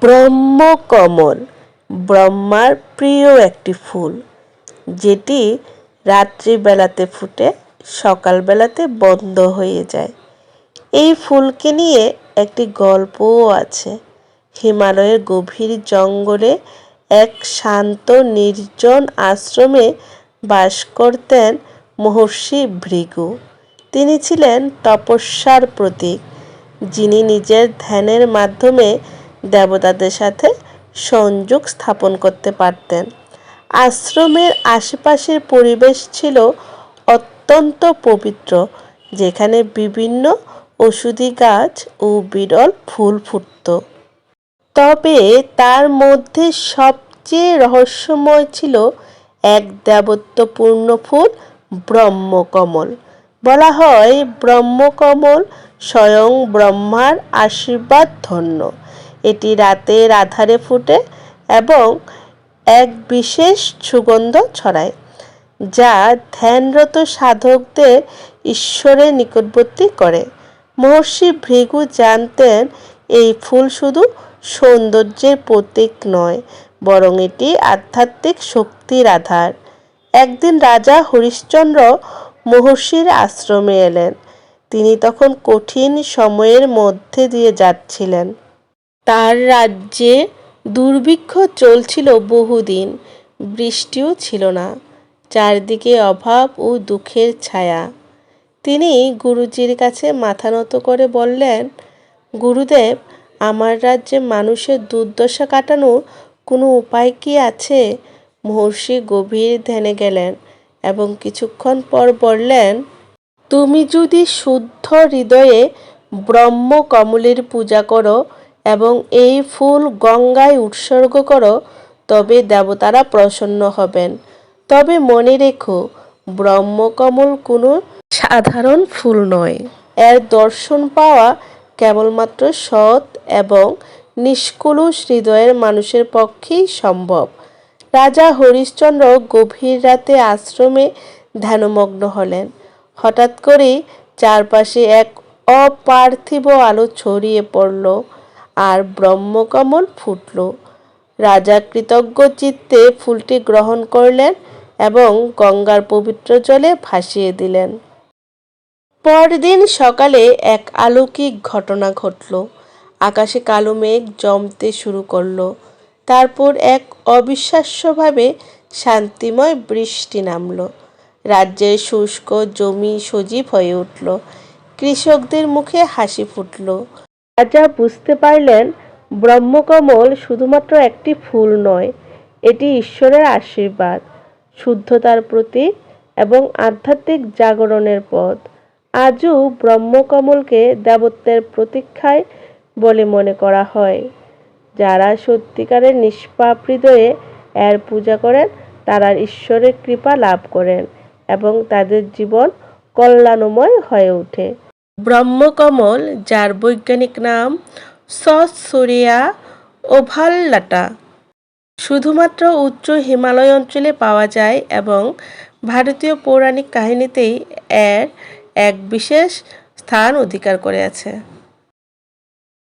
ব্রহ্মকমল ব্রহ্মার প্রিয় একটি ফুল, যেটি রাত্রিবেলাতে ফুটে সকালবেলাতে বন্ধ হয়ে যায়। এই ফুলকে নিয়ে একটি গল্পও আছে। হিমালয়ের গভীর জঙ্গলে এক শান্ত নির্জন আশ্রমে বাস করতেন মহর্ষি ভৃগু। তিনি ছিলেন তপস্যার প্রতীক, যিনি নিজের ধ্যানের মাধ্যমে দেবতাদের সাথে সংযোগ স্থাপন করতে পারতেন। আশ্রমের আশেপাশের পরিবেশ ছিল অত্যন্ত পবিত্র, যেখানে বিভিন্ন ঔষধি গাছ ও বিরল ফুল ফুটত। তবে তার মধ্যে সবচেয়ে রহস্যময় ছিল এক দেবত্বপূর্ণ ফুল, ব্রহ্মকমল। বলা হয় ব্রহ্মকমল স্বয়ং ব্রহ্মার আশীর্বাদ ধন্য। এটি রাতের আঁধারে ফুটে এবং এক বিশেষ সুগন্ধ ছড়ায়, যা ধ্যানরত সাধকদের ঈশ্বরের নিকটবর্তী করে। মহর্ষি ভৃগু জানতেন এই ফুল শুধু সৌন্দর্যের প্রতীক নয়, বরং এটি আধ্যাত্মিক শক্তির আধার। একদিন রাজা হরিশ্চন্দ্র মহর্ষির আশ্রমে এলেন। তিনি তখন কঠিন সময়ের মধ্যে দিয়ে যাচ্ছিলেন। তার রাজ্যে দুর্ভিক্ষ চলছিল বহুদিন, বৃষ্টিও ছিল না, চারদিকে অভাব ও দুঃখের ছায়া। তিনি গুরুজির কাছে মাথা নত করে বললেন, গুরুদেব, আমার রাজ্যে মানুষের দুর্দশা কাটানোর কোনো উপায় কি আছে? মহর্ষি গভীর ধ্যানে গেলেন এবং কিছুক্ষণ পর বললেন, তুমি যদি শুদ্ধ হৃদয়ে ব্রহ্মকমলের পূজা করো এবং এই ফুল গঙ্গায় উৎসর্গ করো, তবে দেবতারা প্রসন্ন হবেন। তবে মনে রেখো, ব্রহ্মকমল কোনো সাধারণ ফুল নয়। এর দর্শন পাওয়া কেবলমাত্র সৎ এবং নিষ্কলুষ হৃদয়ের মানুষের পক্ষেই সম্ভব। রাজা হরিশ্চন্দ্র গভীর রাতে আশ্রমে ধ্যানমগ্ন হলেন। হঠাৎ করেই চারপাশে এক অপার্থিব আলো ছড়িয়ে পড়ল আর ব্রহ্মকমল ফুটল। রাজা কৃতজ্ঞ চিত্তে ফুলটি গ্রহণ করলেন এবং গঙ্গার পবিত্র জলে ভাসিয়ে দিলেন। পরদিন সকালে এক অলৌকিক ঘটনা ঘটল। আকাশে কালো মেঘ জমতে শুরু করল। তারপর এক অবিশ্বাস্যভাবে শান্তিময় বৃষ্টি নামল। রাজ্যের শুষ্ক জমি সজীব হয়ে উঠল। কৃষকদের মুখে হাসি ফুটল। রাজা বুঝতে পারলেন, ব্রহ্মকমল শুধুমাত্র একটি ফুল নয়, এটি ঈশ্বরের আশীর্বাদ, শুদ্ধতার প্রতীক এবং আধ্যাত্মিক জাগরণের পথ। আজও ব্রহ্মকমলকে দেবত্বের প্রতীক্ষায় বলে মনে করা হয়। যারা সত্যিকারের নিষ্পাপ হৃদয়ে এর পূজা করেন, তারা ঈশ্বরের কৃপা লাভ করেন এবং তাদের জীবন কল্যাণময় হয়ে ওঠে। ব্রহ্মকমল, যার বৈজ্ঞানিক নাম সসোরিয়া ওভালটা, শুধুমাত্র উচ্চ হিমালয় অঞ্চলে পাওয়া যায় এবং ভারতীয় পৌরাণিক কাহিনীতেই এর এক বিশেষ স্থান অধিকার করে আছে।